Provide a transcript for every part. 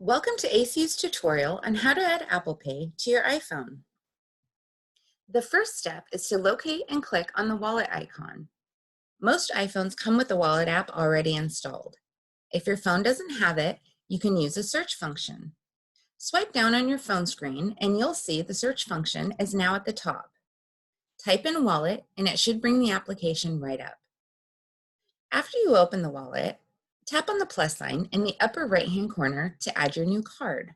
Welcome to ACU's tutorial on how to add Apple Pay to your iPhone. The first step is to locate and click on the wallet icon. Most iPhones come with the wallet app already installed. If your phone doesn't have it, you can use a search function. Swipe down on your phone screen and you'll see the search function is now at the top. Type in wallet and it should bring the application right up. After you open the wallet, tap on the plus sign in the upper right-hand corner to add your new card.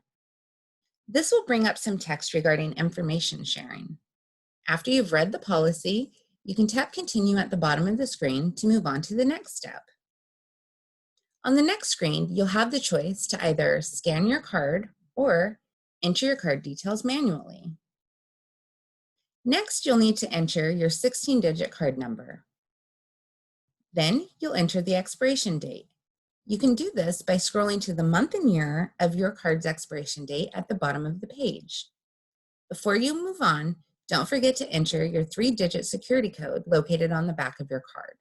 This will bring up some text regarding information sharing. After you've read the policy, you can tap Continue at the bottom of the screen to move on to the next step. On the next screen, you'll have the choice to either scan your card or enter your card details manually. Next, you'll need to enter your 16-digit card number. Then you'll enter the expiration date. You can do this by scrolling to the month and year of your card's expiration date at the bottom of the page. Before you move on, don't forget to enter your 3-digit security code located on the back of your card.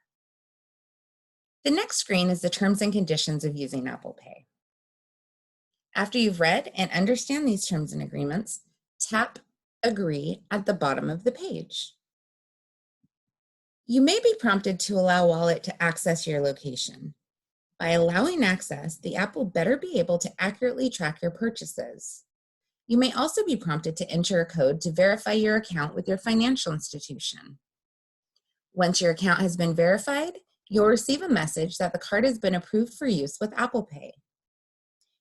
The next screen is the terms and conditions of using Apple Pay. After you've read and understand these terms and agreements, tap Agree at the bottom of the page. You may be prompted to allow Wallet to access your location. By allowing access, the app will better be able to accurately track your purchases. You may also be prompted to enter a code to verify your account with your financial institution. Once your account has been verified, you'll receive a message that the card has been approved for use with Apple Pay.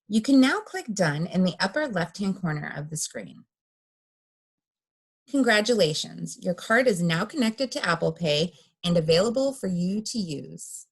You can now click Done in the upper left-hand corner of the screen. Congratulations, your card is now connected to Apple Pay and available for you to use.